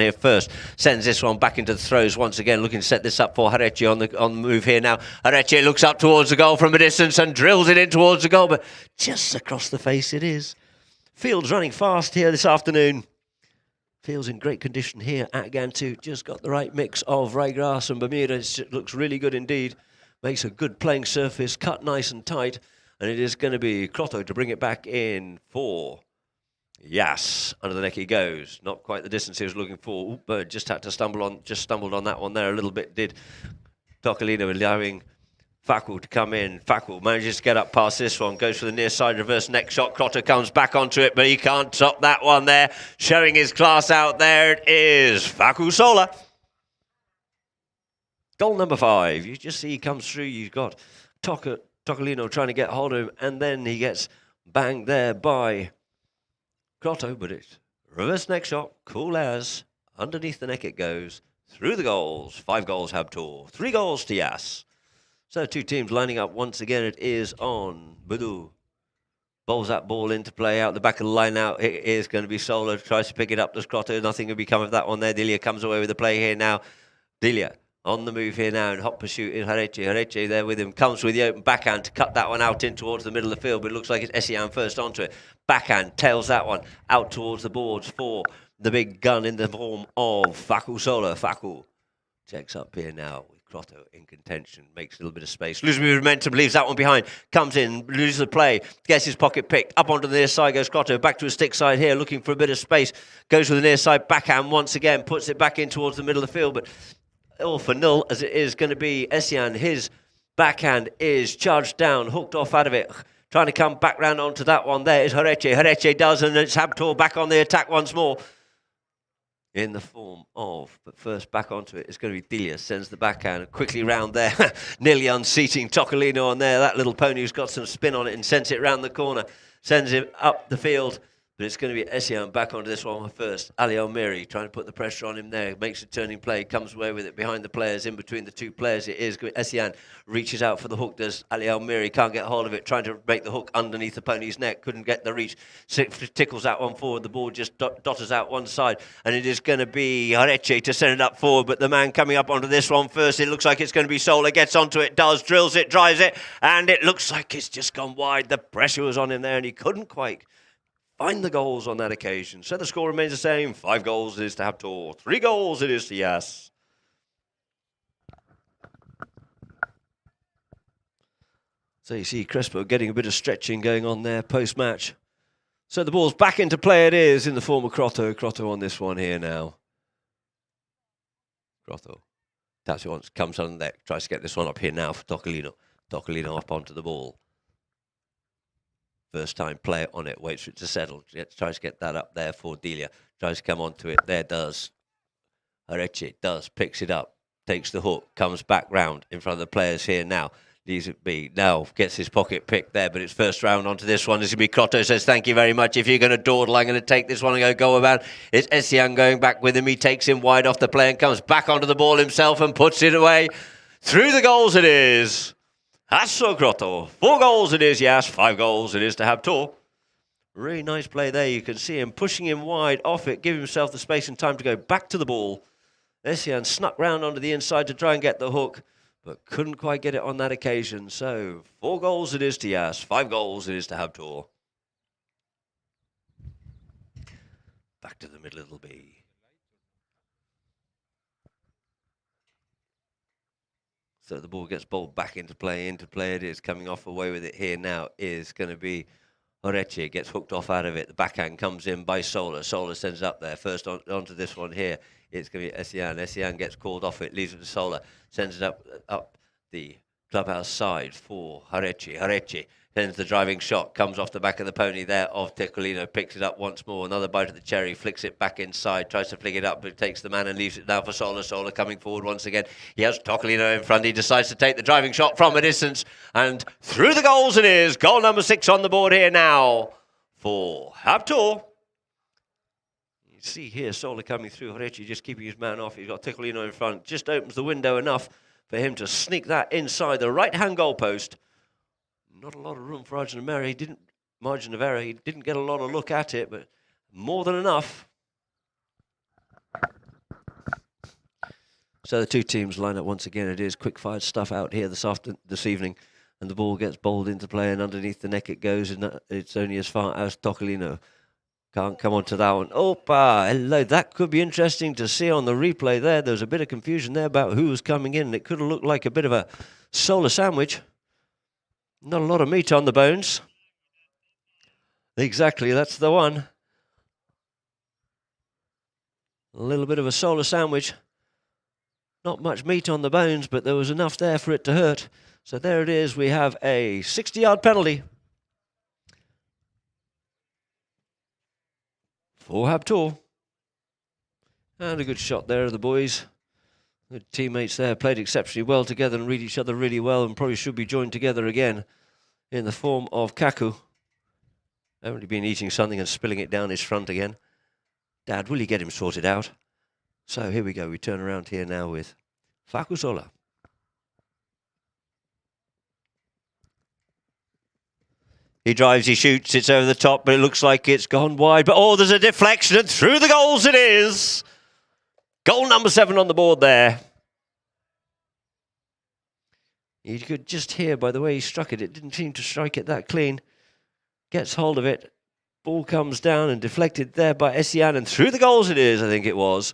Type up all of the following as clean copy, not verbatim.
here first. Sends this one back into the throws once again, looking to set this up for Hareche on the move here now. Hareche looks up towards the goal from a distance and drills it in towards the goal, but just across the face it is. Field's running fast here this afternoon. Field's in great condition here at Gantu. Just got the right mix of ryegrass and Bermuda. It looks really good indeed. Makes a good playing surface, cut nice and tight. And it is going to be Crotto to bring it back in for YAS. Under the neck he goes. Not quite the distance he was looking for. But just had to stumbled on that one there a little bit, did Tocolino, allowing Fakul to come in. Fakul manages to get up past this one, goes for the near side reverse neck shot. Crotto comes back onto it, but he can't stop that one there. Showing his class out there, it is Fakul Sola. Goal number 5. You just see he comes through. You've got Tocolino trying to get hold of him, and then he gets banged there by Crotto, but it's reverse neck shot, cool as. Underneath the neck it goes, through the goals. 5 goals HABTOOR, 3 goals to YAS. So 2 teams lining up once again. It is on Budu. Bowls that ball into play out the back of the line now. It is going to be Sola, tries to pick it up. Does Crotto, nothing will become of that one there. Delia comes away with the play here now. Delia on the move here now, in hot pursuit in Hareche. Hareche there with him, comes with the open backhand to cut that one out in towards the middle of the field, but it looks like it's Essian first onto it. Backhand tails that one out towards the boards for the big gun in the form of Fakul Sola. Fakul checks up here now with Crotto in contention, makes a little bit of space, loses momentum, leaves that one behind, comes in, loses the play, gets his pocket picked, up onto the near side goes Crotto, back to his stick side here, looking for a bit of space, goes with the near side backhand once again, puts it back in towards the middle of the field, but all for nil, as it is going to be Essian. His backhand is charged down, hooked off out of it. Trying to come back round onto that one. There is Hareche. Hareche does, and it's HABTOOR back on the attack once more. In the form of, but first back onto it, it's going to be Delia. Sends the backhand quickly round there. Nearly unseating Tocolino on there. That little pony who's got some spin on it and sends it round the corner. Sends it up the field. But it's going to be Essian back onto this one first. Ali Almiri trying to put the pressure on him there. Makes a turning play. Comes away with it behind the players. In between the 2 players it is. Essian reaches out for the hook. Does Ali Almiri. Can't get hold of it. Trying to make the hook underneath the pony's neck. Couldn't get the reach. Tickles that one forward. The ball just dotters out one side. And it is going to be Hareche to send it up forward. But the man coming up onto this one first. It looks like it's going to be Sola. Gets onto it. Does. Drills it. Drives it. And it looks like it's just gone wide. The pressure was on him there. And he couldn't quite find the goals on that occasion. So the score remains the same. 5 goals it is to HABTOOR. 3 goals it is to YAS. So you see Crespo getting a bit of stretching going on there post-match. So the ball's back into play it is in the form of Crotto. Crotto on this one here now. Crotto taps it once, comes on the deck, tries to get this one up here now for Tocolino. Tocolino up onto the ball. First time player on it, waits for it to settle. Tries to get that up there for Delia. Tries to come onto it. There does. Hareche does. Picks it up. Takes the hook. Comes back round in front of the players here now. Leaves it be. Now gets his pocket picked there, but it's first round onto this one. This is going to be Crotto. Says, thank you very much. If you're going to dawdle, I'm going to take this one and go about. It's Essian going back with him. He takes him wide off the play and comes back onto the ball himself and puts it away. Through the goals it is. Hasso Crotto. 4 goals it is, YAS. 5 goals it is to HABTOOR. Really nice play there. You can see him pushing him wide off it, give himself the space and time to go back to the ball. Essian snuck round onto the inside to try and get the hook, but couldn't quite get it on that occasion. So 4 goals it is to YAS. 5 goals it is to HABTOOR. Back to the middle it'll be. So the ball gets bowled back into play it is. Coming off away with it here now is going to be Hareche. Gets hooked off out of it. The backhand comes in by Sola. Sola sends it up there. First onto this one here. It's going to be Essian. Essian gets called off it. Leaves it to Sola. Sends it up the clubhouse side for Hareche. Hareche sends the driving shot. Comes off the back of the pony there of Tocolino. Picks it up once more. Another bite of the cherry. Flicks it back inside. Tries to flick it up, but takes the man and leaves it now for Sola. Sola coming forward once again. He has Tocolino in front. He decides to take the driving shot from a distance. And through the goals it is. Goal number 6 on the board here now for HABTOOR. You see here Sola coming through. Hareche just keeping his man off. He's got Tocolino in front. Just opens the window enough for him to sneak that inside the right-hand goalpost. Not a lot of room for margin of error. He didn't get a lot of look at it, but more than enough. So the two teams line up once again. It is quick-fired stuff out here this evening. And the ball gets bowled into play, and underneath the neck it goes, and it's only as far as Tocolino. Can't come on to that one. Opa, hello. That could be interesting to see on the replay there. There was a bit of confusion there about who was coming in. It could have looked like a bit of a solar sandwich. Not a lot of meat on the bones. Exactly, that's the one. A little bit of a solar sandwich. Not much meat on the bones, but there was enough there for it to hurt. So there it is. We have a 60-yard penalty for HABTOOR. And a good shot there of the boys. Good teammates there. Played exceptionally well together and read each other really well, and probably should be joined together again in the form of Kaku. Only been eating something and spilling it down his front again. Dad, will you get him sorted out? So here we go. We turn around here now with Fakusola. He drives, he shoots, it's over the top, but it looks like it's gone wide. But oh, there's a deflection, and through the goals it is. Goal number 7 on the board there. You could just hear by the way he struck it, it didn't seem to strike it that clean. Gets hold of it. Ball comes down and deflected there by Essian, and through the goals it is, I think it was.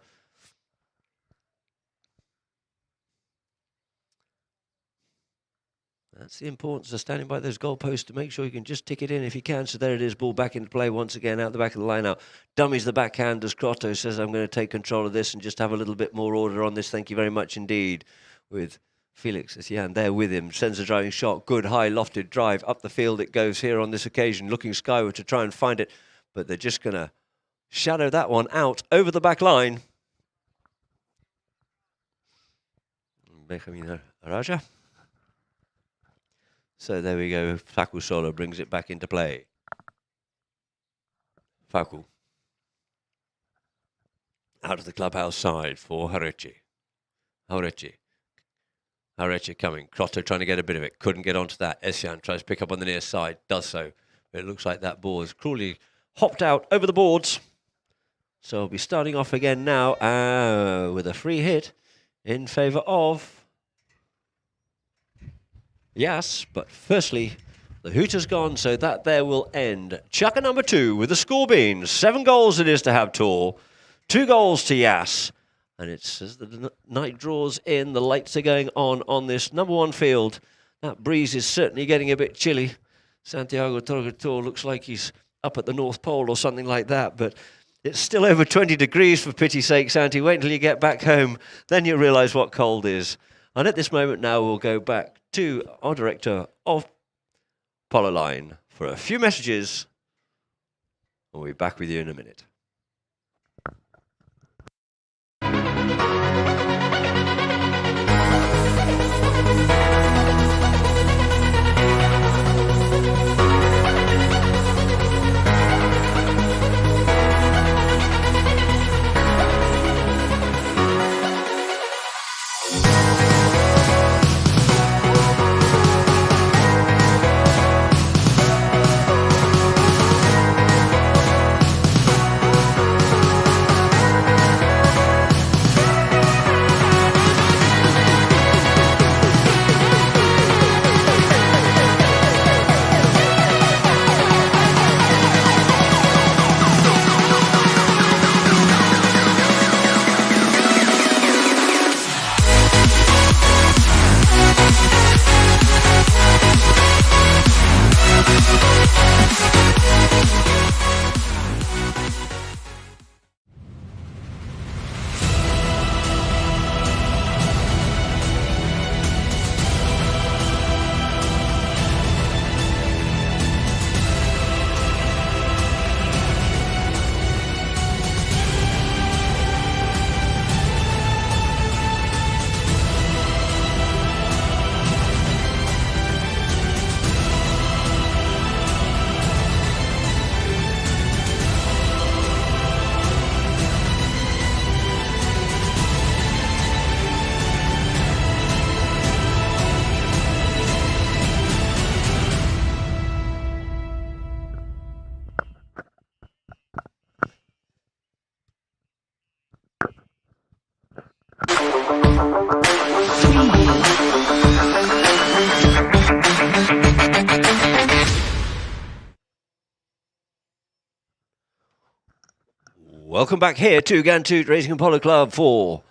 That's the importance of standing by those goalposts to make sure you can just tick it in if you can. So there it is, ball back into play once again out the back of the line now. Dummies the backhand as Crotto says, I'm going to take control of this and just have a little bit more order on this. Thank you very much indeed. With Felix Essian there with him. Sends a driving shot. Good high lofted drive. Up the field it goes here on this occasion. Looking skyward to try and find it. But they're just going to shadow that one out over the back line. Benjamin Raja. So there we go. Faku Solo brings it back into play. Faku. Out of the clubhouse side for Harechi. Harechi coming. Crotto trying to get a bit of it. Couldn't get onto that. Essian tries to pick up on the near side. Does so. But it looks like that ball is cruelly hopped out over the boards. So we'll be starting off again now with a free hit in favour of YAS, but firstly, the hooter's gone, so that there will end. Chukker number 2 with the score beans. 7 goals it is to HABTOOR, 2 goals to YAS. And it's as the night draws in, the lights are going on this number 1 field. That breeze is certainly getting a bit chilly. Santiago Torgator looks like he's up at the North Pole or something like that, but it's still over 20 degrees for pity's sake, Santi. Wait until you get back home, then you'll realise what cold is. And at this moment now, we'll go back to our director of Polo Line for a few messages. We'll be back with you in a minute. Welcome back here to Gantoot Racing and Polo Club for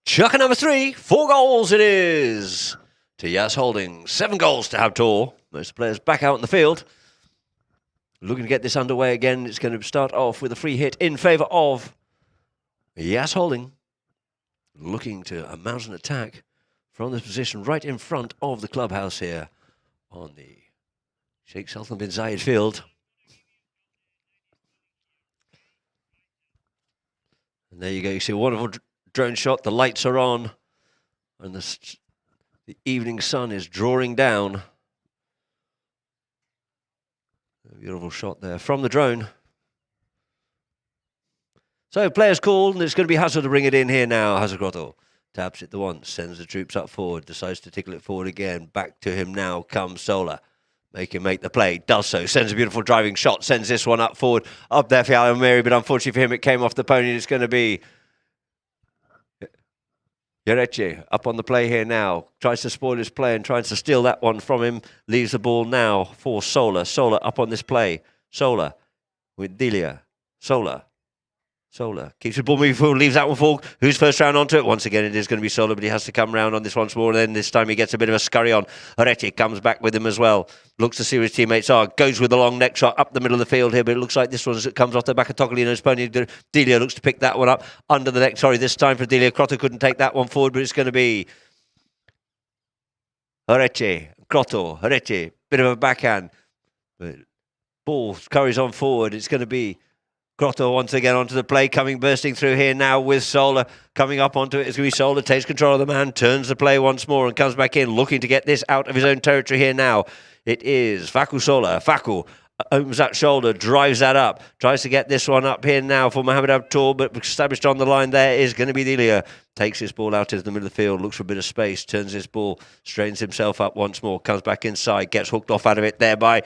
chucker number 3. 4 goals it is to YAS Holding. 7 goals to HABTOOR. Most players back out in the field. Looking to get this underway again. It's going to start off with a free hit in favour of YAS Holding. Looking to mount an attack from this position right in front of the clubhouse here on the Sheikh Sultan bin Zayed field. And there you go, you see a wonderful drone shot, the lights are on, and the evening sun is drawing down. A beautiful shot there from the drone. So players called, and it's going to be Hazard to bring it in here now. Hazard Grotto taps it the once, sends the troops up forward, decides to tickle it forward again. Back to him now comes Solar. Make him make the play, does so, sends a beautiful driving shot, sends this one up forward, up there for Alan Mary, but unfortunately for him it came off the pony, and it's going to be Yareche up on the play here now, tries to spoil his play and tries to steal that one from him, leaves the ball now for Solar. Solar up on this play, Solar with Delia, Solar keeps the ball moving forward, leaves that one forward. Who's first round onto it? Once again, it is going to be Solar, but he has to come round on this once more, and then this time he gets a bit of a scurry on. Horetti comes back with him as well. Looks to see where his teammates are. Goes with the long neck shot up the middle of the field here, but it looks like this one as it comes off the back of Tocolino's pony. Delia looks to pick that one up under the neck. Sorry, this time for Delia. Crotto couldn't take that one forward, but it's going to be Horetti. Crotto, Horetti. Bit of a backhand. But ball curries on forward. It's going to be Grotto once again onto the play, bursting through here now with Solar. Coming up onto it, it's going to be Solar, takes control of the man, turns the play once more and comes back in, looking to get this out of his own territory here now. It is Faku Solar. Faku opens that shoulder, drives that up, tries to get this one up here now for Mohamed HABTOOR, but established on the line there is going to be Delia. Takes his ball out into the middle of the field, looks for a bit of space, turns his ball, strains himself up once more, comes back inside, gets hooked off out of it there by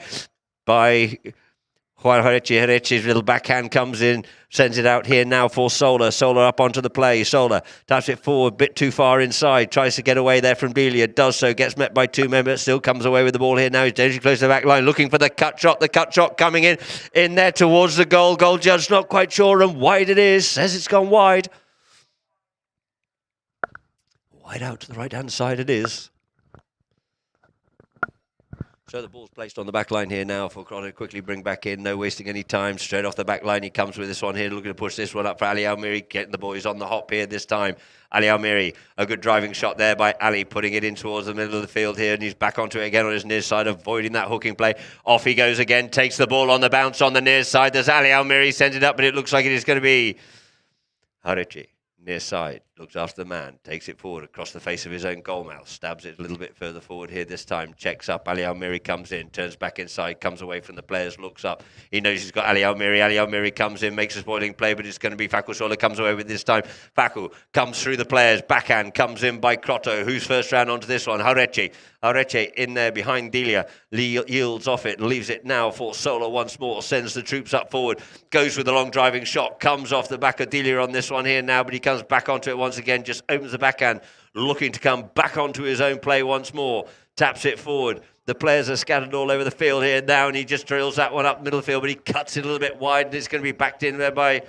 Juan Horechi's little backhand comes in, sends it out here now for Solar. Solar up onto the play. Solar taps it forward, a bit too far inside. Tries to get away there from Delia. Does so, gets met by 2 men, but still comes away with the ball here now. He's dangerously close to the back line, looking for the cut shot. The cut shot coming in there towards the goal. Goal judge not quite sure, and wide it is. Says it's gone wide. Wide out to the right-hand side it is. So the ball's placed on the back line here now for Crotto to quickly bring back in. No wasting any time. Straight off the back line, he comes with this one here, looking to push this one up for Ali Almiri, getting the boys on the hop here this time. Ali Almiri, a good driving shot there by Ali, putting it in towards the middle of the field here, and he's back onto it again on his near side, avoiding that hooking play. Off he goes again, takes the ball on the bounce on the near side. There's Ali Almiri, sends it up, but it looks like it is going to be Harichi. Near side, looks after the man, takes it forward across the face of his own goal mouth, stabs it a little bit further forward here this time, checks up, Ali Almiri comes in, turns back inside, comes away from the players, looks up, he knows he's got Ali Almiri comes in, makes a spoiling play, but it's going to be Faku Sola, comes away with this time. Faku comes through the players, backhand comes in by Crotto, who's first round onto this one. Horechi in there behind Delia, yields off it, leaves it now for Sola once more, sends the troops up forward, goes with the long driving shot, comes off the back of Delia on this one here now, but he comes back onto it once again, just opens the backhand, looking to come back onto his own play once more, taps it forward. The players are scattered all over the field here now, and he just drills that one up middle of the field, but he cuts it a little bit wide, and it's going to be backed in there by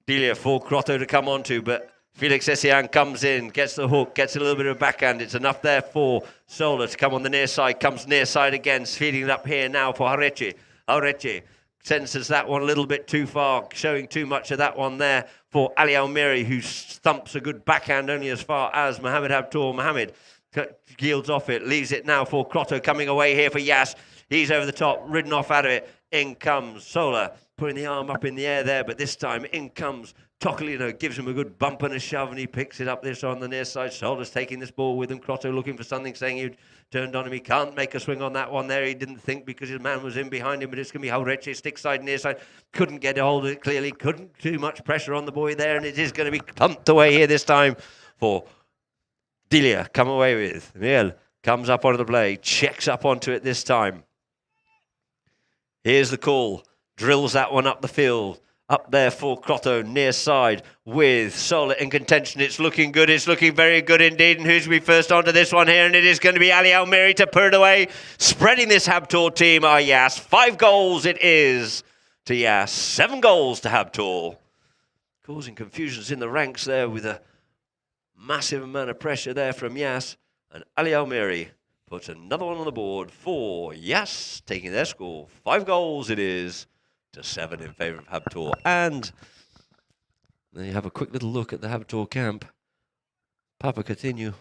Delia for Crotto to come onto, but Felix Essian comes in, gets the hook, gets a little bit of backhand. It's enough there for Sola to come on the near side, comes near side again, feeding it up here now for Horechi senses that one a little bit too far, showing too much of that one there for Ali Almiri, who stumps a good backhand only as far as Mohamed HABTOOR. Mohamed yields off it, leaves it now for Crotto, coming away here for YAS. He's over the top, ridden off out of it. In comes Sola, putting the arm up in the air there, but this time in comes Tocolino, gives him a good bump and a shove, and he picks it up this on the near side. Sola's taking this ball with him. Crotto looking for something, saying he'd turned on him. He can't make a swing on that one there. He didn't think because his man was in behind him, but it's going to be Horechi, stick side, near side. Couldn't get a hold of it clearly. Couldn't too much pressure on the boy there, and it is going to be pumped away here this time for Delia. Come away with. Miel comes up onto the play, checks up onto it this time. Here's the call. Drills that one up the field. Up there for Crotto, near side with Sola in contention. It's looking good. It's looking very good indeed. And who's to be first onto this one here? And it is going to be Ali Almiri to put it away. Spreading this HABTOOR team are YAS. 5 goals it is to YAS. 7 goals to HABTOOR. Causing confusions in the ranks there with a massive amount of pressure there from YAS. And Ali Almiri puts another one on the board for YAS, taking their score. 5 goals it is to 7 in favour of HABTOOR. And then you have a quick little look at the HABTOOR camp. Papa Coutinho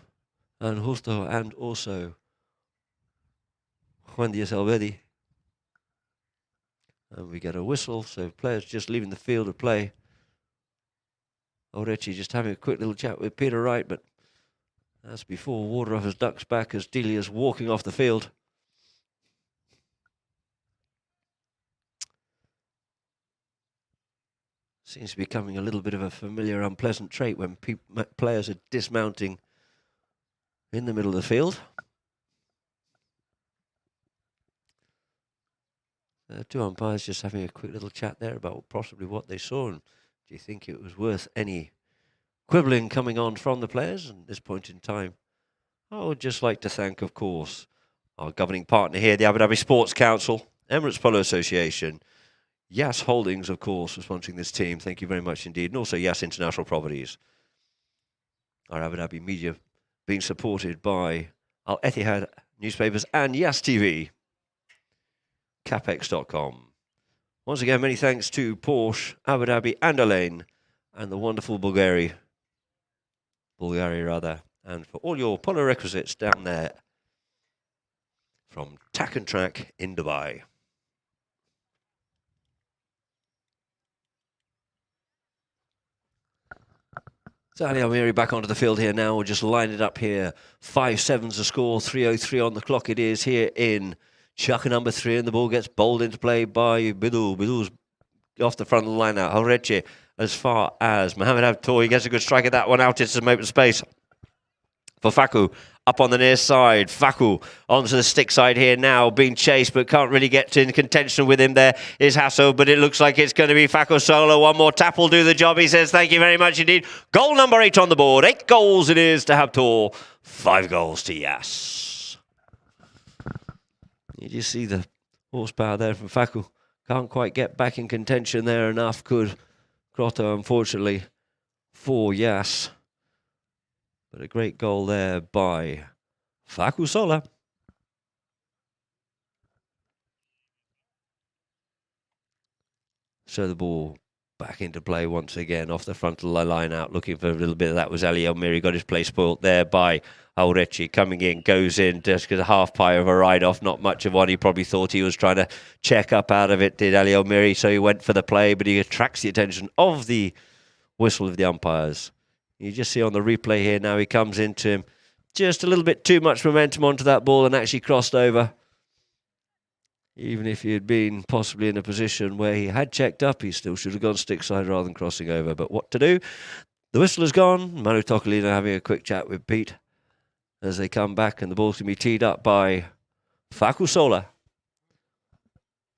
and Justo, and also Juan Diaz Alvedi. And we get a whistle, so players just leaving the field of play. Orechi just having a quick little chat with Peter Wright, but as before, water off his duck's back as Delia's walking off the field. Seems to be becoming a little bit of a familiar, unpleasant trait when players are dismounting in the middle of the field. Two umpires just having a quick little chat there about possibly what they saw. And do you think it was worth any quibbling coming on from the players at this point in time? I would just like to thank, of course, our governing partner here, the Abu Dhabi Sports Council, Emirates Polo Association, YAS Holdings, of course, for sponsoring this team. Thank you very much indeed. And also YAS International Properties. Our Abu Dhabi media being supported by Al Etihad newspapers and YAS TV. Capex.com. Once again, many thanks to Porsche, Abu Dhabi and Elaine, and the wonderful Bulgaria, and for all your polo requisites down there from Tack and Track in Dubai. So Ali Almiri back onto the field here now. We'll just line it up here. 5-7's the score. 3:03 on the clock it is here in Chaka number 3. And the ball gets bowled into play by Bidou. Bidou's off the front of the line now. Horeche as far as Mohamed HABTOOR. He gets a good strike at that one out into some open space for Faku. Up on the near side, Faku onto the stick side here now, being chased, but can't really get in contention with him. There is Hasso, but it looks like it's going to be Faku solo. One more tap will do the job, he says. Thank you very much indeed. Goal number 8 on the board. 8 goals it is to HABTOOR. 5 goals to YAS. You just see the horsepower there from Faku. Can't quite get back in contention there enough. Could Crotto, unfortunately, for YAS. But a great goal there by Faku Sola. So the ball back into play once again off the front of the line out, looking for a little bit of that was Ali Almiri. Got his play spoilt there by Aurechi. Coming in, goes in, just a half pie of a ride off, not much of one. He probably thought he was trying to check up out of it, did Ali Almiri, so he went for the play, but he attracts the attention of the whistle of the umpires. You just see on the replay here now, he comes into him. Just a little bit too much momentum onto that ball and actually crossed over. Even if he had been possibly in a position where he had checked up, he still should have gone stick side rather than crossing over. But what to do? The whistle is gone. Manu Tocolino having a quick chat with Pete as they come back, and the ball's going to be teed up by Faku Sola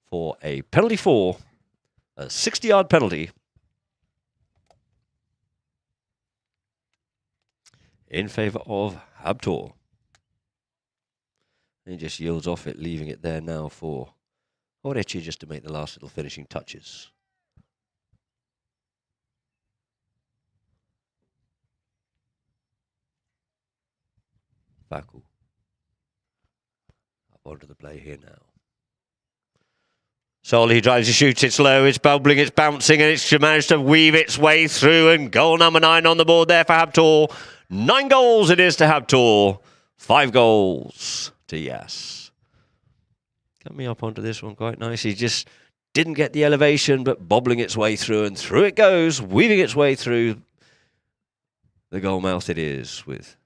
for a penalty for a 60-yard penalty in favour of HABTOOR. He just yields off it, leaving it there now for Orechi just to make the last little finishing touches. Faku up onto the play here now. Sol, he drives, he shoots, it's low, it's bubbling, it's bouncing, and it's managed to weave its way through, and goal number 9 on the board there for HABTOOR. 9 goals it is to HABTOOR. 5 goals to YAS. Coming up onto this one quite nicely. Just didn't get the elevation, but bobbling its way through, and through it goes, weaving its way through the goal mouth it is, with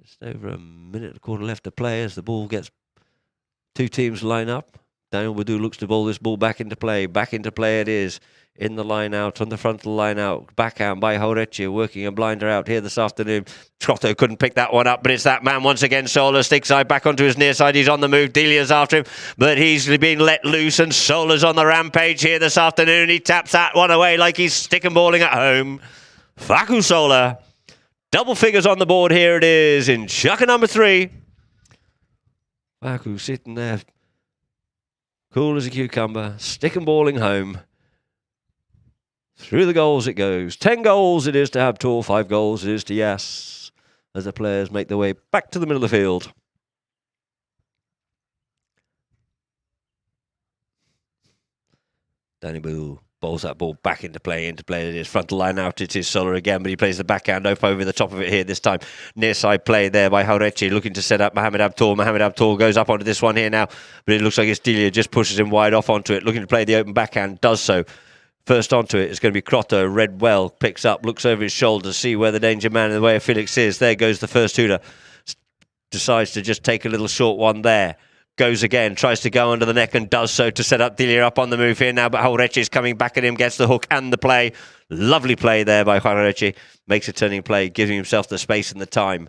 just over a minute and a quarter left to play as the ball gets 2 teams line up. Daniel Badu looks to bowl this ball back into play. Back into play it is. in the line out, on the front of the line out. Backhand by Horechi, working a blinder out here this afternoon. Trotto couldn't pick that one up, but it's that man once again. Sola stick side back onto his near side. He's on the move. Delia's after him, but he's been let loose, and Sola's on the rampage here this afternoon. He taps that one away like he's stick and balling at home. Faku Sola. Double figures on the board. Here it is in chucker number 3. Faku sitting there, cool as a cucumber, stick and balling home. Through the goals it goes. 10 goals it is to HABTOOR, 5 goals it is to YAS, as the players make their way back to the middle of the field. Danny Boo bowls that ball back into play it is. Frontal line out, it is Sola again, but he plays the backhand up over the top of it here this time. Near side play there by Horechi, looking to set up Mohamed HABTOOR. Mohamed HABTOOR goes up onto this one here now, but it looks like it's Delia, just pushes him wide off onto it, looking to play the open backhand, does so. First onto it is going to be Crotto. Redwell picks up, looks over his shoulder to see where the danger man in the way of Felix is. There goes the first hooter. Decides to just take a little short one there. Goes again, tries to go under the neck and does so to set up Delia up on the move here now. But Horechi is coming back at him, gets the hook and the play. Lovely play there by Horechi. Makes a turning play, giving himself the space and the time.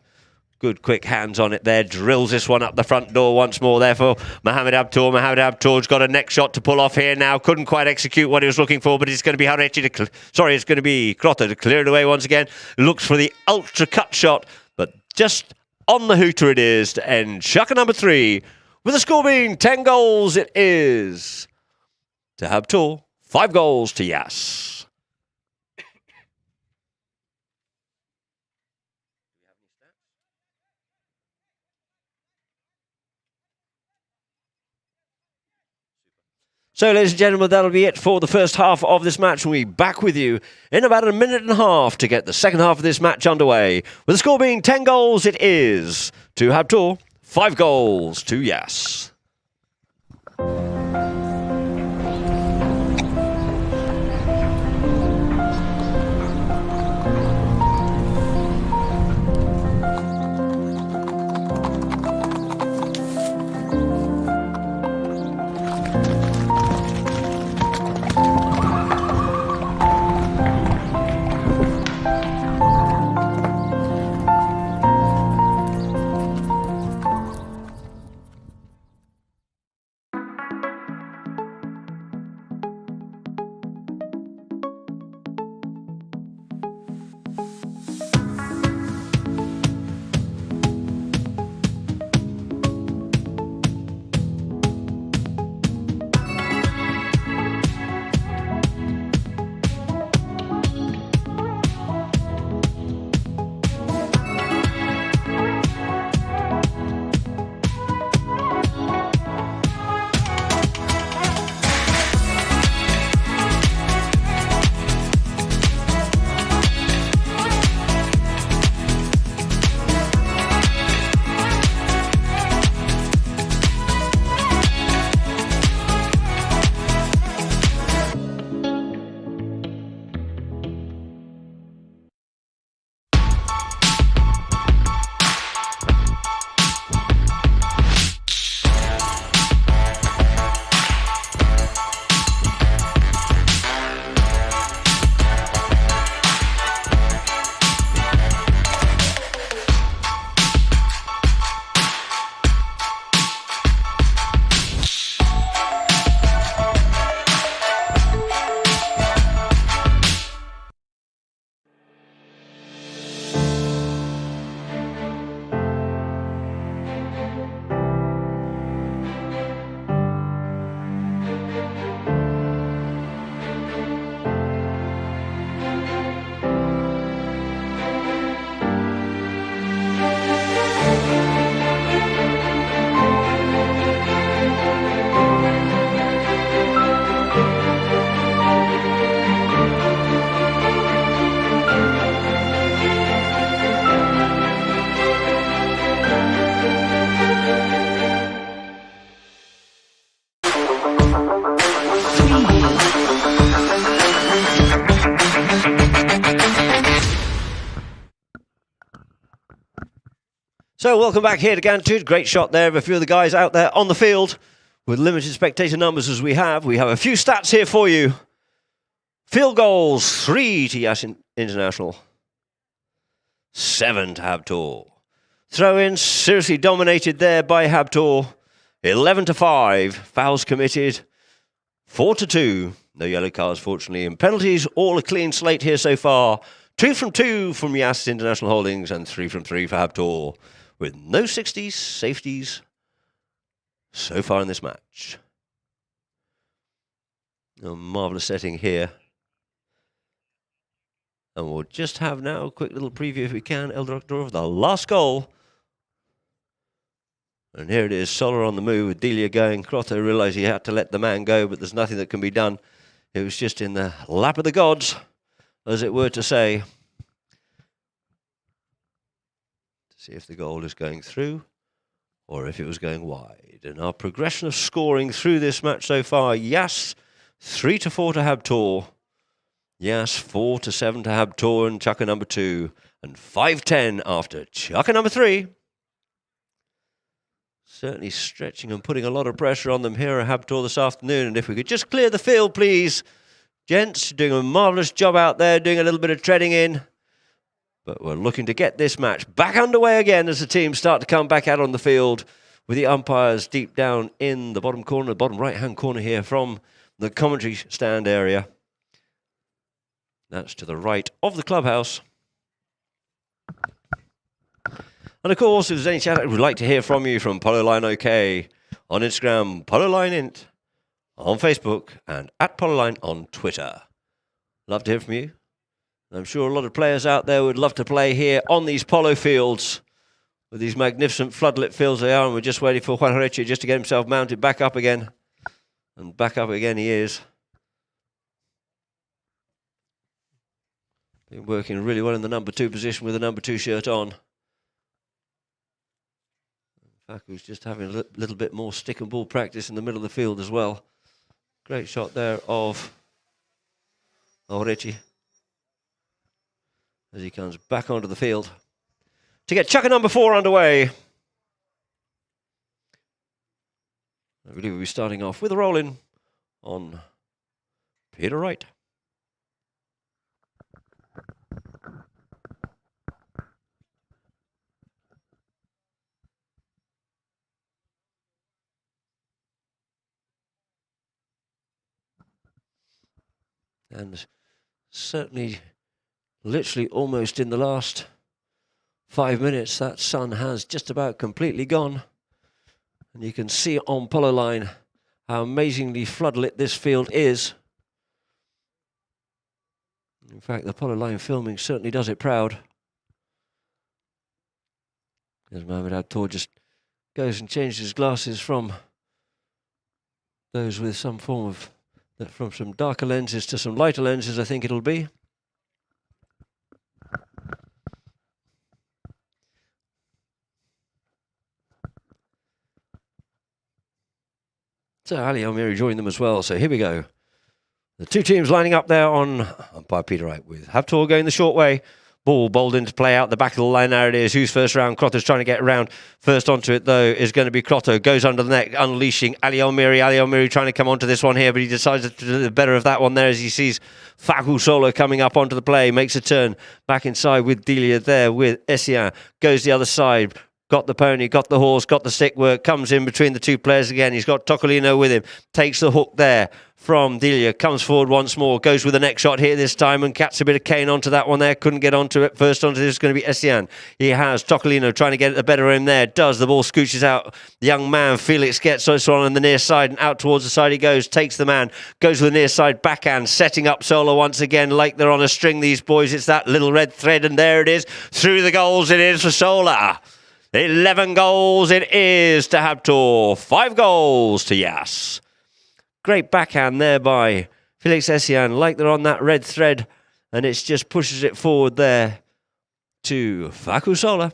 Good quick hands on it there. Drills this one up the front door once more there for Mohamed HABTOOR. Mohamed HABTOOR's got a neck shot to pull off here now. Couldn't quite execute what he was looking for, but it's going to be Horechi to... Sorry, it's going to be Crotto to clear it away once again. Looks for the ultra cut shot, but just on the hooter it is to end chucker number 3. With the score being 10 goals it is to HABTOOR, 5 goals to YAS. So, ladies and gentlemen, that'll be it for the first half of this match. We'll be back with you in about a minute and a half to get the second half of this match underway. With the score being 10 goals, it is to HABTOOR, 5 goals to YAS. So welcome back here to Gantitude. Great shot there of a few of the guys out there on the field with limited spectator numbers as we have. We have a few stats here for you Field goals, 3 to YAS International, 7 to HABTOOR. Throw-ins seriously dominated there by HABTOOR, 11 to 5. Fouls committed, 4 to 2. No yellow cards, fortunately. And penalties, all a clean slate here so far. 2 from 2 from YAS International Holdings and 3 from 3 for HABTOOR, with no 60s, safeties so far in this match. A marvellous setting here. And we'll just have now a quick little preview, if we can, El Doctor, of the last goal. And here it is, Sola on the move with Delia going. Crotto realised he had to let the man go, but there's nothing that can be done. It was just in the lap of the gods, as it were to say. To see if the goal is going through or if it was going wide. And our progression of scoring through this match so far, YAS 3 to 4 to HABTOOR. YAS 4 to 7 to HABTOOR and chucker number 2. And 5-10 after chucker number 3. Certainly stretching and putting a lot of pressure on them here at HABTOOR this afternoon. And if we could just clear the field, please. Gents, doing a marvellous job out there, doing a little bit of treading in. But we're looking to get this match back underway again as the teams start to come back out on the field, with the umpires deep down in the bottom corner, the bottom right-hand corner here from the commentary stand area. That's to the right of the clubhouse. And of course, if there's any chat, we'd like to hear from you from Polo Line OK on Instagram, Polo Line Int on Facebook, and at Polo Line on Twitter. Love to hear from you. I'm sure a lot of players out there would love to play here on these polo fields, with these magnificent floodlit fields they are, and we're just waiting for Juan Horeche just to get himself mounted back up again. And back up again he is. Been working really well in the number 2 position with the number 2 shirt on. Faku's just having a little bit more stick and ball practice in the middle of the field as well. Great shot there of Horeche as he comes back onto the field to get chucker number 4 underway. I believe we'll be starting off with a roll-in on Peter Wright. And certainly, literally almost in the last 5 minutes, that sun has just about completely gone. And you can see on Polo Line how amazingly floodlit this field is. In fact, the Polo Line filming certainly does it proud. As Mohamed HABTOOR just goes and changes his glasses from those with some form of, from some darker lenses to some lighter lenses, I think it'll be. So Ali Almiri joined them as well. So here we go. The two teams lining up there on umpire Peter Wright, with HABTOOR going the short way. Ball bowled in to play out the back of the line. There it is. Who's first round? Crotto's trying to get around. First onto it, though, is going to be Crotto. Goes under the neck, unleashing Ali Almiri. Ali Almiri trying to come onto this one here, but he decides to do the better of that one there as he sees Faku Solo coming up onto the play. Makes a turn back inside with Delia there with Essien. Goes the other side. Got the pony, got the horse, got the stick work. Comes in between the two players again. He's got Tocolino with him. Takes the hook there from Delia. Comes forward once more. Goes with the next shot here this time and catches a bit of cane onto that one there. Couldn't get onto it. First onto this is going to be Essien. He has Tocolino trying to get the better of him there. Does. The ball scooches out. The young man, Felix, gets this one on the near side and out towards the side he goes. Takes the man. Goes with the near side backhand. Setting up Solo once again like they're on a string, these boys. It's that little red thread and there it is. Through the goals it is for Sola. 11 goals it is to HABTOOR. 5 goals to YAS. Great backhand there by Felix Essien, like they're on that red thread, and it just pushes it forward there to Faku Sola.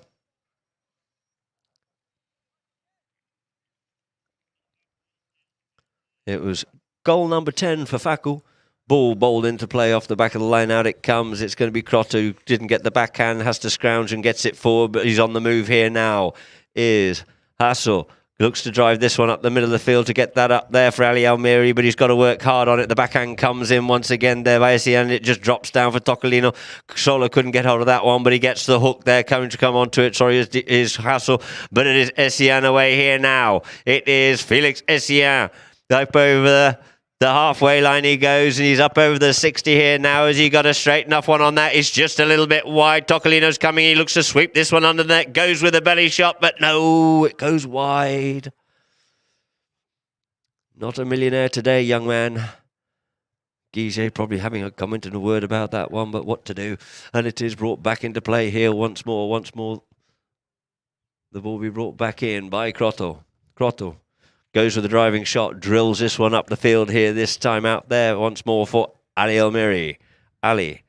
It was goal number 10 for Faku. Ball bowled into play off the back of the line. Out it comes. It's going to be Crotto, who didn't get the backhand, has to scrounge and gets it forward, but he's on the move here now. Is Hassel. Looks to drive this one up the middle of the field to get that up there for Ali Almiri, but he's got to work hard on it. The backhand comes in once again there by Essien. It just drops down for Tocolino. Solo couldn't get hold of that one, but he gets the hook there, coming to come onto it. Sorry, is Hassel, but it is Essien away here now. It is Felix Essien up over the halfway line he goes, and he's up over the 60 here now. Has he got a straight enough one on that? It's just a little bit wide. Tocolino's coming. He looks to sweep this one under the net. Goes with a belly shot, but no, it goes wide. Not a millionaire today, young man. Guiget probably having a comment and a word about that one, but what to do? And it is brought back into play here once more. Once more, the ball will be brought back in by Crotto. Crotto goes with the driving shot, drills this one up the field here, this time out there once more for Ali Almiri. Ali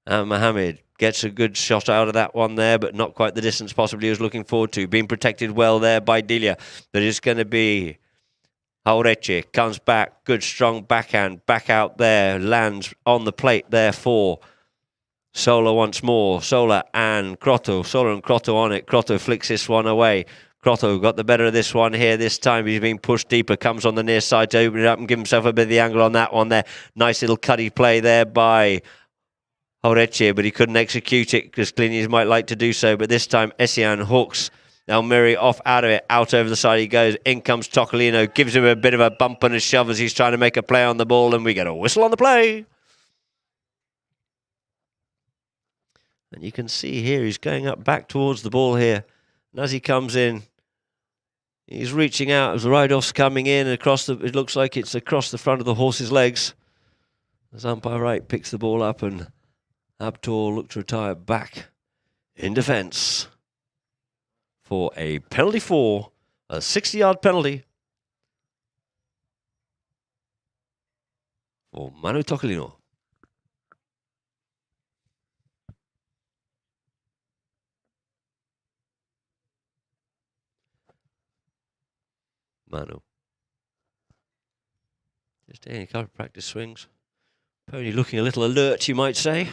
and Mohammed gets a good shot out of that one there, but not quite the distance possibly he was looking forward to. Being protected well there by Dilia. But it's going to be Jauretche. Comes back, good strong backhand, back out there, lands on the plate there for Sola once more. Sola and Crotto. Sola and Crotto on it. Crotto flicks this one away. Crotto got the better of this one here this time. He's being pushed deeper. Comes on the near side to open it up and give himself a bit of the angle on that one there. Nice little cutty play there by Jauretche, but he couldn't execute it as cleanly as he might like to do so. But this time, Essien hooks Almiri off out of it. Out over the side he goes. In comes Tocolino. Gives him a bit of a bump and a shove as he's trying to make a play on the ball. And we get a whistle on the play. And you can see here he's going up back towards the ball here. And as he comes in, he's reaching out as the ride-off's coming in across the. It looks like it's across the front of the horse's legs. As umpire right picks the ball up and HABTOOR look to retire back in defence for a penalty for a 60-yard penalty for Manu Tocolino. Manu. Just any kind of practice swings. Pony looking a little alert, you might say.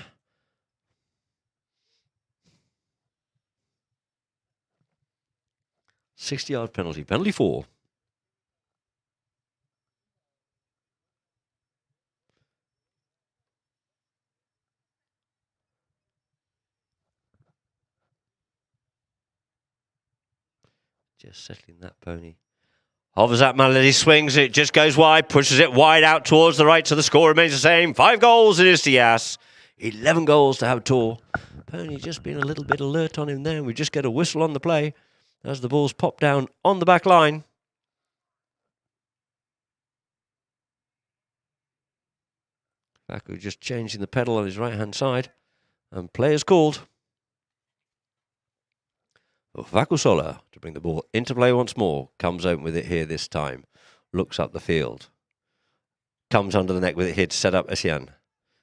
$60-yard penalty. Penalty 4. Just settling that pony. Hovers that melody, swings it, just goes wide, pushes it wide out towards the right, so the score remains the same. 5 goals it is to YAS. 11 goals to HABTOOR. Pony just been a little bit alert on him there, and we just get a whistle on the play as the ball's popped down on the back line. Faku just changing the pedal on his right-hand side, and play is called. Faku Sola to bring the ball into play once more. Comes open with it here this time. Looks up the field. Comes under the neck with it here to set up Essien.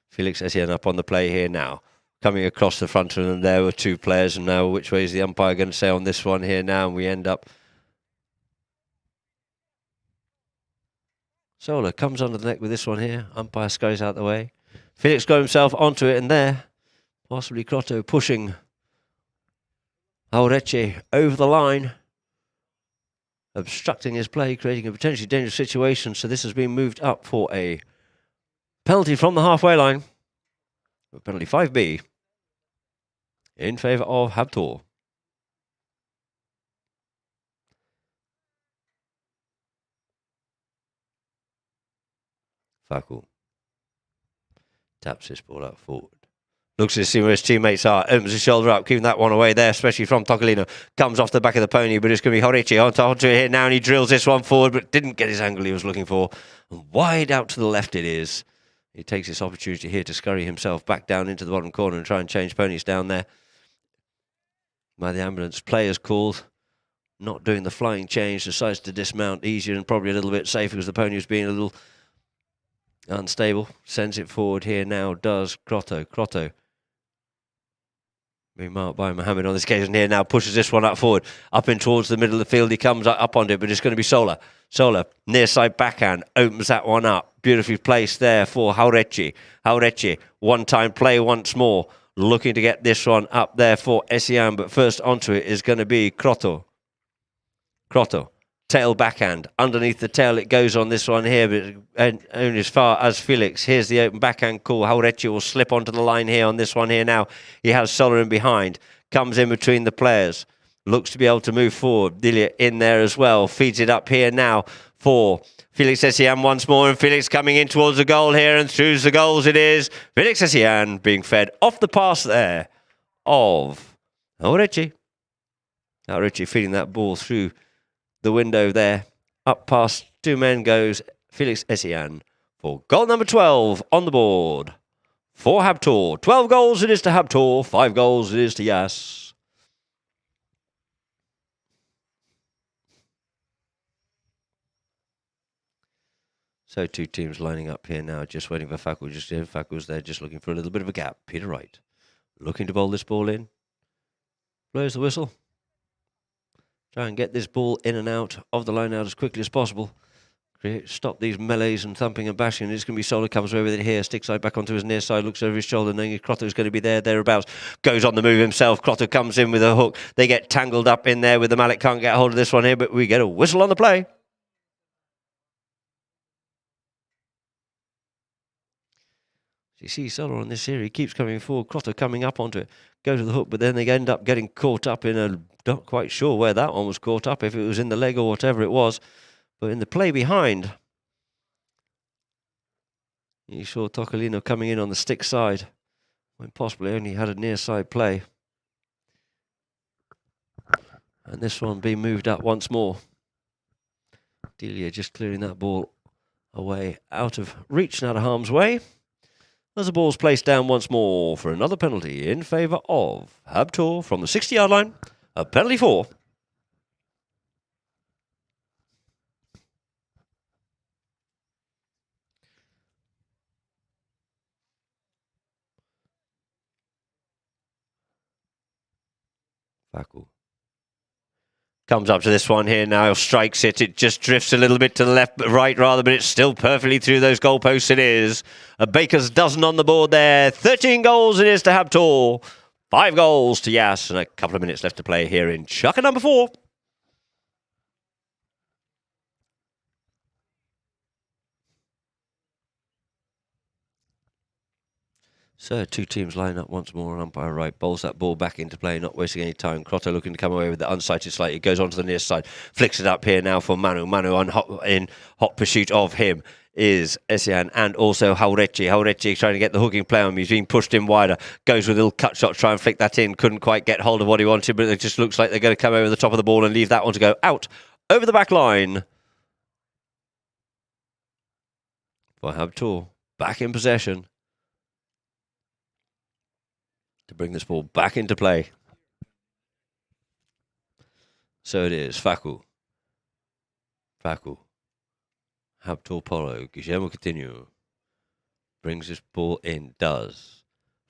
Felix Essien up on the play here now. Coming across the front, and there were 2 players. And now which way is the umpire going to say on this one here now? And we end up. Sola comes under the neck with this one here. Umpire scurries out the way. Felix got himself onto it, and there, possibly Crotto pushing Jauretche over the line, obstructing his play, creating a potentially dangerous situation. So this has been moved up for a penalty from the halfway line. Penalty 5B in favour of HABTOOR. Faku taps this ball out forward. Looks to see where his teammates are. Opens his shoulder up, keeping that one away there, especially from Tocolino. Comes off the back of the pony, but it's going to be Jauretche onto it here now, and he drills this one forward, but didn't get his angle he was looking for. And wide out to the left it is. He takes this opportunity here to scurry himself back down into the bottom corner and try and change ponies down there. By the ambulance, players called. Not doing the flying change, decides to dismount easier and probably a little bit safer because the pony was being a little unstable. Sends it forward here now, does Crotto. Crotto being marked by Mohammed on this occasion here now, pushes this one up forward, up in towards the middle of the field. He comes up on it, but it's going to be Sola. Sola, near side backhand, opens that one up. Beautifully placed there for Jauretche. Jauretche, one-time play once more, looking to get this one up there for Essien, but first onto it is going to be Crotto. Crotto tail backhand. Underneath the tail it goes on this one here, but only as far as Felix. Here's the open backhand call. Haurechi will slip onto the line here on this one here now. He has Solar in behind. Comes in between the players. Looks to be able to move forward. Dilia in there as well. Feeds it up here now for Felix Essian once more. And Felix coming in towards the goal here. And through the goals it is. Felix Essian being fed off the pass there of Haurechi. Haurechi feeding that ball through the window there. Up past two men goes Felix Essian for goal number 12 on the board for HABTOOR. 12 goals it is to HABTOOR. 5 goals it is to YAS. So two teams lining up here now, just waiting for Faku. Just here, Faku's there, just looking for a little bit of a gap. Peter Wright looking to bowl this ball in. Blows the whistle. Try and get this ball in and out of the line out as quickly as possible. Stop these melees and thumping and bashing. It's going to be Solar comes away with it here. Stick side back onto his near side. Looks over his shoulder. Knowing Crotto's going to be there, thereabouts. Goes on the move himself. Crotto comes in with a hook. They get tangled up in there with the mallet. Can't get hold of this one here, but we get a whistle on the play. You see Solar on this here. He keeps coming forward. Crotto coming up onto it. Go to the hook, but then they end up getting caught up in a... Not quite sure where that one was caught up, if it was in the leg or whatever it was. But in the play behind, you saw Tocolino coming in on the stick side, when possibly only had a near side play. And this one being moved up once more. Delia just clearing that ball away out of reach and out of harm's way. As the ball's placed down once more for another penalty in favour of HABTOOR from the 60-yard line. A penalty for. Faku. Comes up to this one here now, strikes it. It just drifts a little bit to the left, but right rather, but it's still perfectly through those goalposts. It is. A baker's dozen on the board there. 13 goals it is to HABTOOR. 5 goals to YAS, and a couple of minutes left to play here in Chukka number 4. So two teams line up once more on umpire right. Bowls that ball back into play, not wasting any time. Crotto looking to come away with the unsighted slight. It goes on to the near side. Flicks it up here now for Manu. Manu in hot pursuit of him is Essian and also Haurechi. Haurechi trying to get the hooking play on him. He's being pushed in wider. Goes with a little cut shot, try and flick that in. Couldn't quite get hold of what he wanted, but it just looks like they're going to come over the top of the ball and leave that one to go out over the back line. For HABTOOR, back in possession to bring this ball back into play. So it is Faku. HABTOOR Polo. Guillermo Coutinho brings this ball in. Does.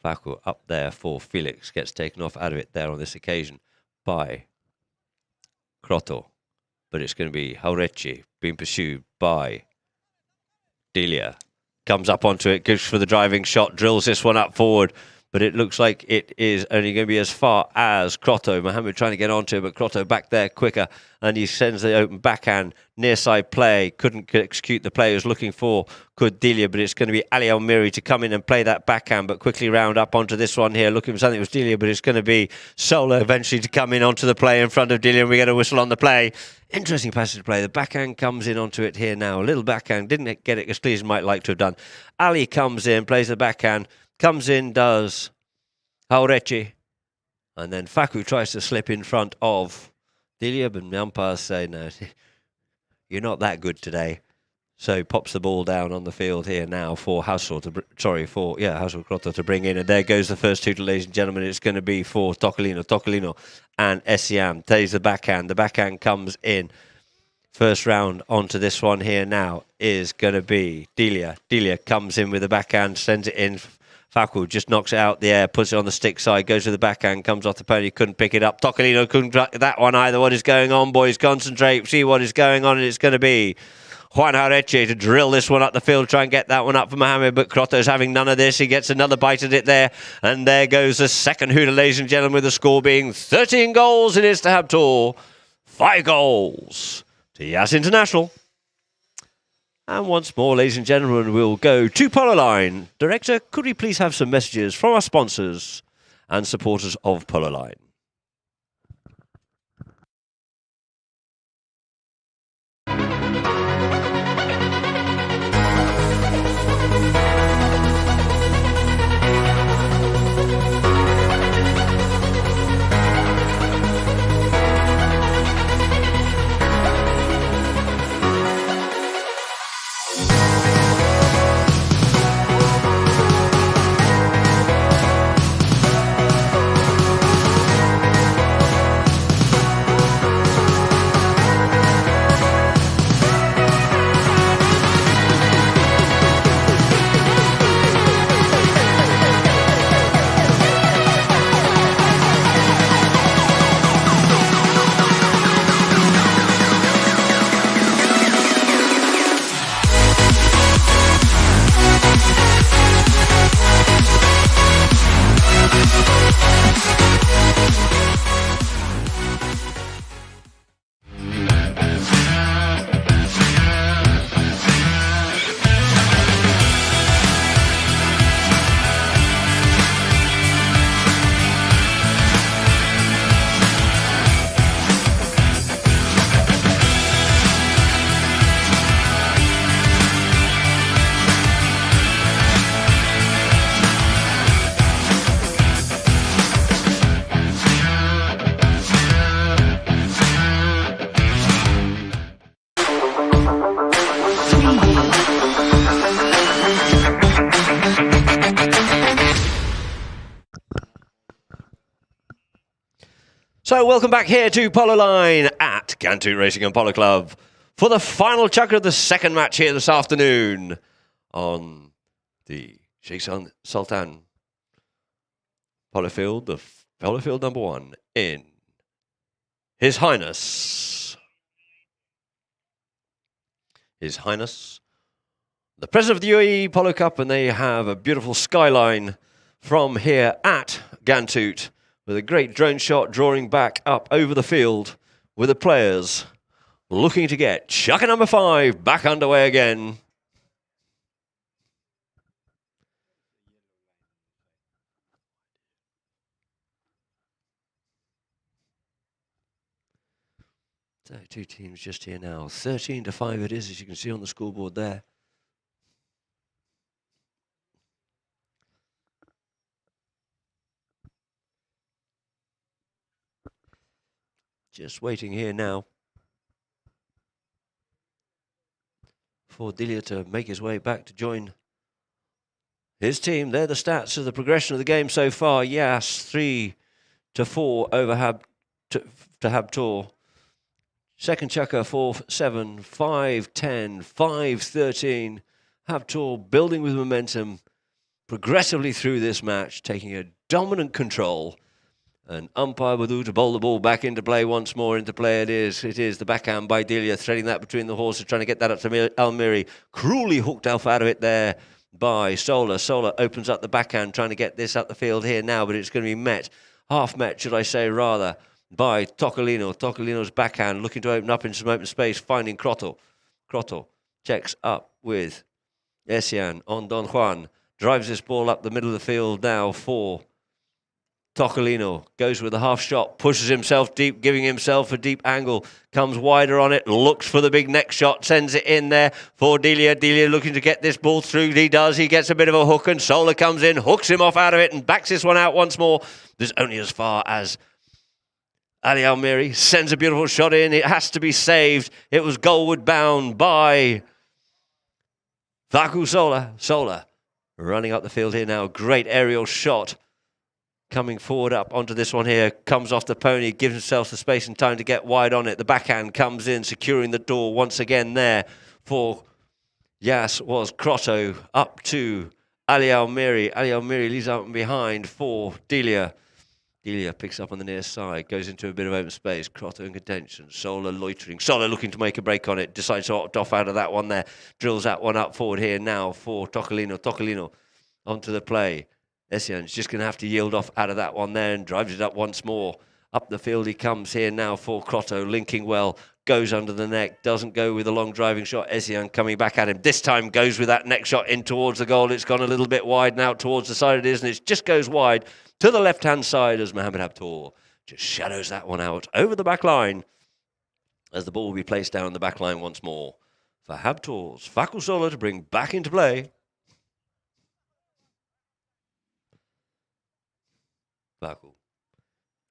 Faku up there for Felix. Gets taken off out of it there on this occasion by Crotto. But it's going to be Haurechi being pursued by Delia. Comes up onto it. Goes for the driving shot. Drills this one up forward. But it looks like it is only going to be as far as Crotto. Mohammed trying to get onto it, but Crotto back there quicker. And he sends the open backhand, near side play. Couldn't execute the play he was looking for. Could Delia, but it's going to be Ali Almiri to come in and play that backhand, but quickly round up onto this one here. Looking for something, it was Delia, but it's going to be Solar eventually to come in onto the play in front of Delia, and we get a whistle on the play. Interesting passage to play. The backhand comes in onto it here now. A little backhand. Didn't get it as clear as might like to have done. Ali comes in, plays the backhand. Comes in, does Haurechi, and then Faku tries to slip in front of Delia, but the umpires say, no, you're not that good today. So he pops the ball down on the field here now for Crotto to bring in, and there goes the first two, ladies and gentlemen. It's going to be for Tocolino and Essiam. Takes the backhand. The backhand comes in. First round onto this one here now is going to be Delia. Delia comes in with the backhand, sends it in. Faku just knocks it out the air, puts it on the stick side, goes to the backhand, comes off the pony, couldn't pick it up. Tocolino couldn't track that one either. What is going on, boys? Concentrate, see what is going on, and it's going to be Juan Haurechi to drill this one up the field, try and get that one up for Mohammed, but Crotto's having none of this. He gets another bite at it there, and there goes the second hooter, ladies and gentlemen, with the score being 13 goals. It is to HABTOOR, 5 goals to YAS International. And once more, ladies and gentlemen, we'll go to Polo Line. Director, could we please have some messages from our sponsors and supporters of Polo Line? So welcome back here to Polo Line at Gantoot Racing and Polo Club for the final chunk of the second match here this afternoon on the Sheikh Sultan Polo Field, the Polo Field number 1 in His Highness, the President of the UAE Polo Cup, and they have a beautiful skyline from here at Gantoot, with a great drone shot drawing back up over the field with the players looking to get chucker number 5 back underway again. So 2 teams just here now. 13-5 it is, as you can see on the scoreboard there. Just waiting here now for Dilia to make his way back to join his team. They're the stats of the progression of the game so far. YAS 3-4 over HABTOOR. Second chucker 4-7, 5-10, 5-13. HABTOOR building with momentum progressively through this match, taking a dominant control. And umpire Wadu to bowl the ball back into play once more. Into play it is. It is the backhand by Dilia, threading that between the horses, trying to get that up to Almiri. Cruelly hooked off out of it there by Sola. Sola opens up the backhand, trying to get this up the field here now, but it's going to be met, half met, should I say, rather, by Tocolino. Tocolino's backhand looking to open up in some open space, finding Crotto. Crotto checks up with Essian on Don Juan. Drives this ball up the middle of the field now for Tocolino. Goes with a half shot, pushes himself deep, giving himself a deep angle, comes wider on it, looks for the big next shot, sends it in there for Dilia. Dilia looking to get this ball through. He does. He gets a bit of a hook, and Sola comes in, hooks him off out of it, and backs this one out once more. There's only as far as Ali Almiri sends a beautiful shot in. It has to be saved. It was goalward bound by Vaku Sola. Sola running up the field here now. Great aerial shot. Coming forward up onto this one here, comes off the pony, gives himself the space and time to get wide on it. The backhand comes in, securing the door once again there for YAS was Crotto up to Ali Almiri. Ali Almiri leaves out and behind for Dilia. Dilia picks up on the near side, goes into a bit of open space. Crotto in contention, Sola loitering. Sola looking to make a break on it, decides to opt off out of that one there. Drills that one up forward here now for Tocolino. Tocolino onto the play. Essian's just going to have to yield off out of that one there and drives it up once more. Up the field he comes here now for Crotto, linking well, goes under the neck, doesn't go with a long driving shot. Essian coming back at him. This time goes with that neck shot in towards the goal. It's gone a little bit wide now towards the side it is, and it just goes wide to the left-hand side as Mohamed HABTOOR just shadows that one out over the back line as the ball will be placed down the back line once more for HABTOOR's Fakul Solo to bring back into play. Fakul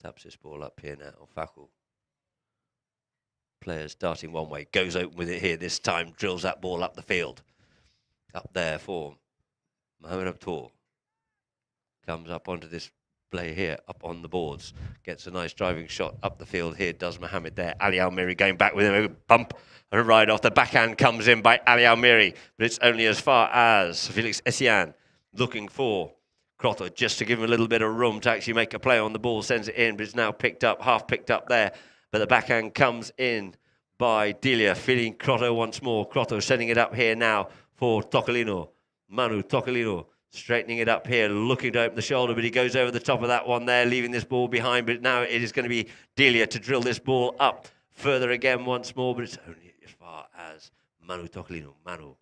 taps this ball up here now. Fakul. Players starting one way, goes open with it here this time, drills that ball up the field. Up there for Mohamed HABTOOR. Comes up onto this play here, up on the boards. Gets a nice driving shot up the field here, does Mohamed there. Ali Almiri going back with him, a bump and a ride off. The backhand comes in by Ali Almiri, but it's only as far as Felix Essian looking for Crotto just to give him a little bit of room to actually make a play on the ball. Sends it in, but it's now picked up, half picked up there. But the backhand comes in by Delia, feeding Crotto once more. Crotto sending it up here now for Tocolino. Manu Tocolino straightening it up here, looking to open the shoulder, but he goes over the top of that one there, leaving this ball behind. But now it is going to be Delia to drill this ball up further again once more, but it's only as far as Manu Tocolino. Manu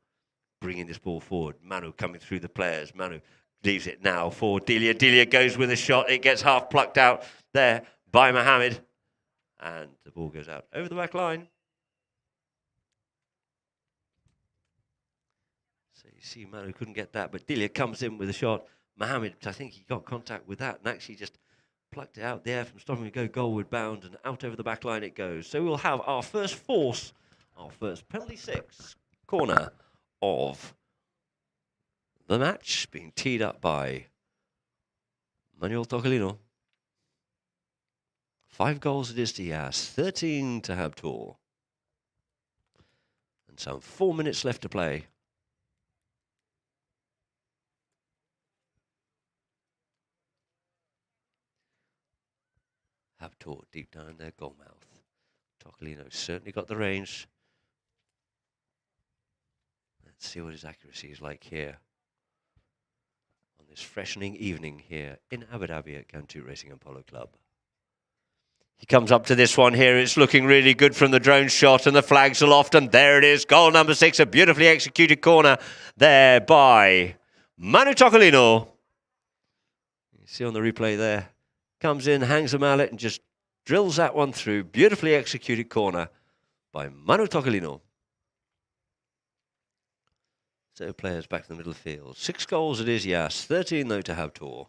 bringing this ball forward. Manu coming through the players. Manu leaves it now for Delia. Delia goes with a shot. It gets half plucked out there by Mohamed. And the ball goes out over the back line. So you see Manu couldn't get that, but Delia comes in with a shot. Mohamed, I think he got contact with that and actually just plucked it out there from stopping to go goalward bound, and out over the back line it goes. So we'll have our first force, our first penalty six corner of the match being teed up by Manuel Tocolino. 5 goals it is to YAS, 13 to HABTOOR. And some 4 minutes left to play. HABTOOR deep down in their goal mouth. Tocolino certainly got the range. Let's see what his accuracy is like here on this freshening evening here in Abu Dhabi at Gantu Racing and Polo Club. He comes up to this one here. It's looking really good from the drone shot, and the flags aloft, and there it is. Goal number 6, a beautifully executed corner there by Manu Tocolino. You see on the replay there. Comes in, hangs a mallet, and just drills that one through. Beautifully executed corner by Manu Tocolino. So players back in the middle of the field. 6 goals it is, YAS. 13 though to HABTOOR.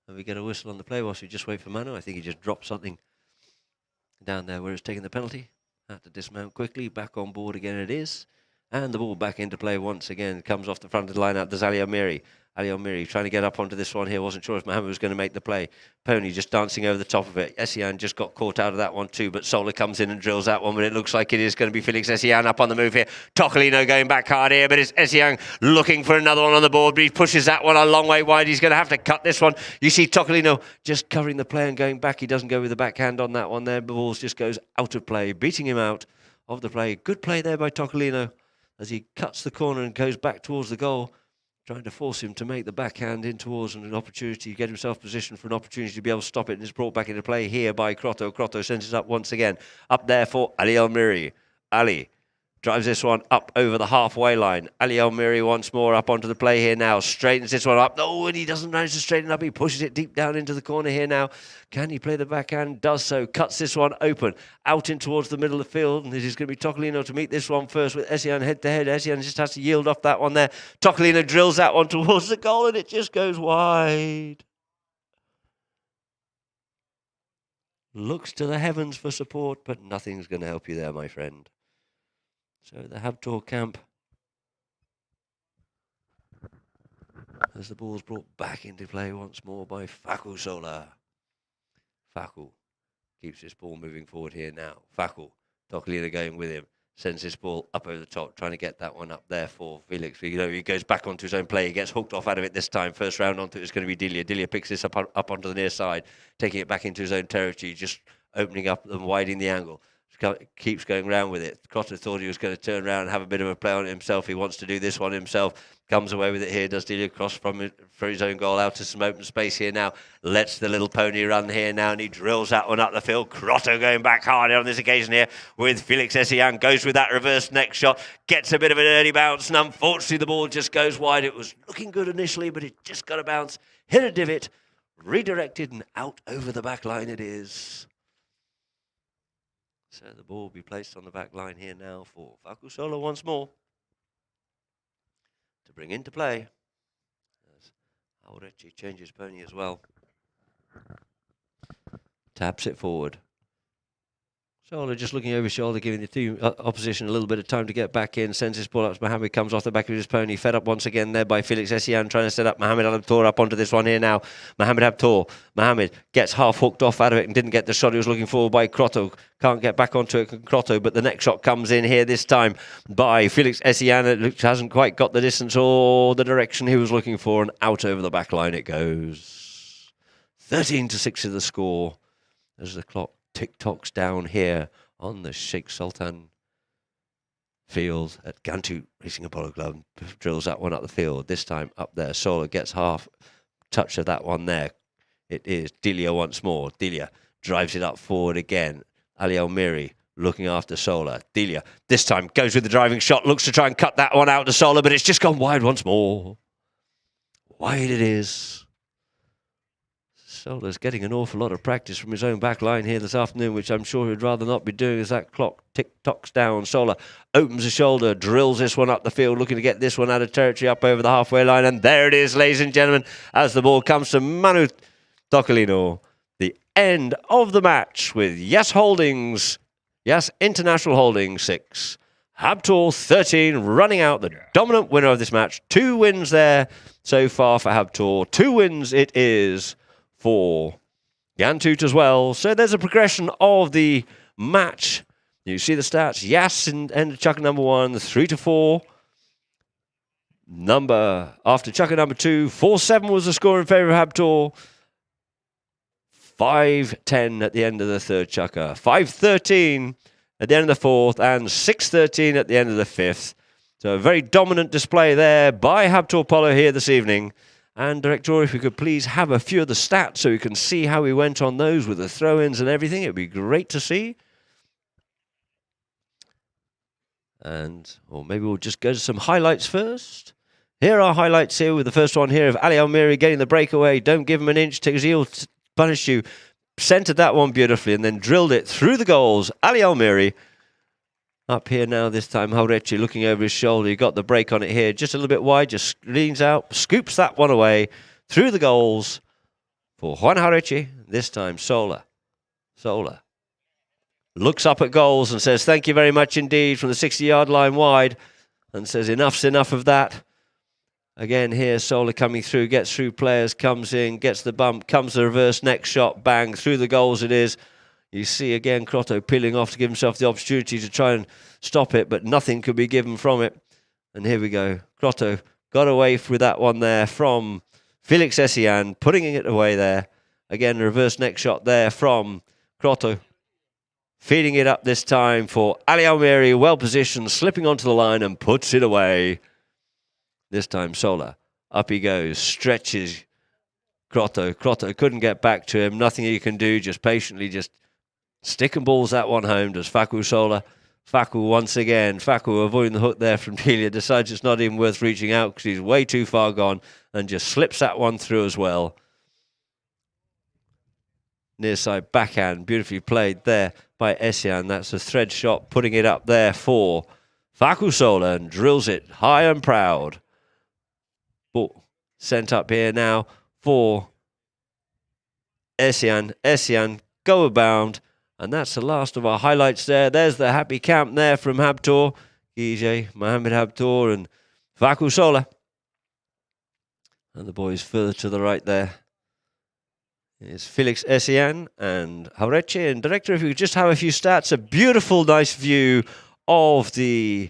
And we get a whistle on the play whilst we just wait for Manu. I think he just dropped something down there where it's taking the penalty. Had to dismount quickly. Back on board again it is. And the ball back into play once again. Comes off the front of the line out. There's Ali Almiri. Ali Almiri trying to get up onto this one here. Wasn't sure if Mohamed was going to make the play. Pony just dancing over the top of it. Essian just got caught out of that one too, but Sola comes in and drills that one, but it looks like it is going to be Felix Essian up on the move here. Tocolino going back hard here, but it's Essian looking for another one on the board, but he pushes that one a long way wide. He's going to have to cut this one. You see Tocolino just covering the play and going back. He doesn't go with the backhand on that one there. The ball just goes out of play, beating him out of the play. Good play there by Tocolino as he cuts the corner and goes back towards the goal, trying to force him to make the backhand in towards an opportunity, get himself positioned for an opportunity to be able to stop it, and it's brought back into play here by Crotto. Crotto sends it up once again. Up there for Ali Almiri. Ali drives this one up over the halfway line. Ali Almiri once more up onto the play here now. Straightens this one up. Oh, and he doesn't manage to straighten up. He pushes it deep down into the corner here now. Can he play the backhand? Does so. Cuts this one open. Out in towards the middle of the field. And it is going to be Tocolino to meet this one first with Essian head to head. Essian just has to yield off that one there. Tocolino drills that one towards the goal and it just goes wide. Looks to the heavens for support, but nothing's going to help you there, my friend. So the HABTOOR camp, as the ball's brought back into play once more by Fakul Solo. Fakul keeps this ball moving forward here now. Fakul, Tocolino going with him, sends this ball up over the top, trying to get that one up there for Felix. You know, he goes back onto his own play. He gets hooked off out of it this time. First round onto it is going to be Delia. Delia picks this up onto the near side, taking it back into his own territory, just opening up and widening the angle. keeps going round with it. Crotto thought he was going to turn around and have a bit of a play on it himself. He wants to do this one himself. Comes away with it here. Does Delia cross for his own goal out to some open space here now. Lets the little pony run here now, and he drills that one up the field. Crotto going back hard on this occasion here with Felix Essian. Goes with that reverse neck shot. Gets a bit of an early bounce, and unfortunately the ball just goes wide. It was looking good initially, but it just got a bounce. Hit a divot. Redirected and out over the back line it is. So the ball will be placed on the back line here now for Facu Solo once more to bring into play. As Aurechi changes pony as well. Taps it forward. Solo just looking over his shoulder, giving the team opposition a little bit of time to get back in. Sends his ball up to Mohamed, comes off the back of his pony. Fed up once again there by Felix Essian, trying to set up Mohamed HABTOOR up onto this one here now. Mohamed HABTOOR. Mohamed gets half hooked off out of it and didn't get the shot he was looking for by Crotto. Can't get back onto it, Crotto, but the next shot comes in here this time by Felix Essian. It hasn't quite got the distance or the direction he was looking for, and out over the back line it goes. 13-6 is the score as the clock tick-tocks down here on the Sheikh Sultan field at Gantu Racing Apollo Club. Drills that one up the field. This time up there. Solo gets half touch of that one there. It is Delia once more. Delia drives it up forward again. Ali Almiri looking after Sola. Delia this time goes with the driving shot. Looks to try and cut that one out to Sola, but it's just gone wide once more. Wide it is. Sola's getting an awful lot of practice from his own back line here this afternoon, which I'm sure he'd rather not be doing as that clock tick-tocks down. Sola opens the shoulder, drills this one up the field, looking to get this one out of territory up over the halfway line. And there it is, ladies and gentlemen, as the ball comes to Manu Tocolino. The end of the match with YAS Holdings, YAS International Holdings 6. HABTOOR 13 running out the dominant winner of this match. 2 wins there so far for HABTOOR. 2 wins it is for Gantut as well. So there's a progression of the match. You see the stats. YAS in end of chukker number 1, 3-4. After chukker number 2, 4-7 was the score in favour of HABTOOR. 5-10 at the end of the third chukker. 5-13 at the end of the fourth, and 6-13 at the end of the fifth. So a very dominant display there by HABTOOR Polo here this evening. And Director, if we could please have a few of the stats so we can see how we went on those with the throw-ins and everything. It would be great to see. Or maybe we'll just go to some highlights first. Here are highlights here with the first one here of Ali Almiri getting the breakaway. Don't give him an inch because he'll punish you. Centered that one beautifully and then drilled it through the goals. Ali Almiri. Up here now, this time, Haurechi looking over his shoulder. He got the break on it here, just a little bit wide, just leans out, scoops that one away through the goals for Juan Haurechi. This time, Sola looks up at goals and says, thank you very much indeed, from the 60-yard line wide, and says, enough's enough of that. Again here, Sola coming through, gets through players, comes in, gets the bump, comes the reverse neck shot, bang, through the goals it is. You see again Crotto peeling off to give himself the opportunity to try and stop it, but nothing could be given from it. And here we go. Crotto got away with that one there from Felix Essian, putting it away there. Again, reverse neck shot there from Crotto. Feeding it up this time for Ali Almiri, well positioned, slipping onto the line and puts it away. This time Sola, up he goes, stretches Crotto. Crotto couldn't get back to him. Nothing he can do, just patiently just stick and balls that one home. Does Facu Sola. Facu once again. Facu avoiding the hook there from Delia. Decides it's not even worth reaching out because he's way too far gone and just slips that one through as well. Near side backhand. Beautifully played there by Essian. That's a thread shot. Putting it up there for Facu Sola and drills it high and proud. Ball sent up here now for Essian. Essian go abound. And that's the last of our highlights there. There's the happy camp there from HABTOOR. Guille, Mohamed HABTOOR and Facu Sola. And the boys further to the right there is Felix Essian and Haurechi. And Director, if you could just have a few stats. A beautiful, nice view of the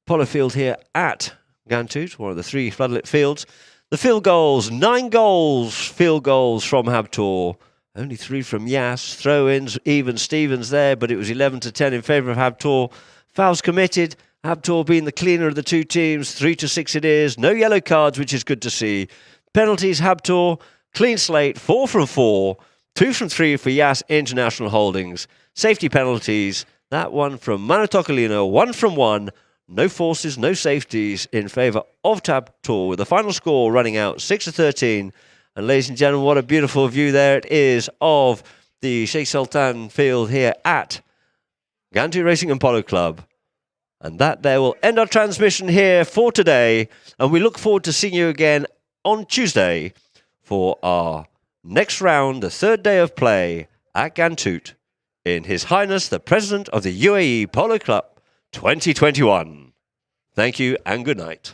polo field here at Gantut, one of the 3 floodlit fields. The field goals, 9 goals, field goals from HABTOOR. Only 3 from YAS. Throw-ins, even Stevens there, but it was 11-10 in favour of HABTOOR. Fouls committed. HABTOOR being the cleaner of the two teams. 3-6 it is. No yellow cards, which is good to see. Penalties, HABTOOR. Clean slate, 4 from 4. 2 from 3 for YAS International Holdings. Safety penalties. That one from Manu Tocolino. 1 from 1. No forces, no safeties in favour of HABTOOR, with the final score running out 6-13. And ladies and gentlemen, what a beautiful view there it is of the Sheikh Sultan field here at Gantu Racing and Polo Club. And that there will end our transmission here for today. And we look forward to seeing you again on Tuesday for our next round, the third day of play at Gantoot in His Highness the President of the UAE Polo Club 2021. Thank you and good night.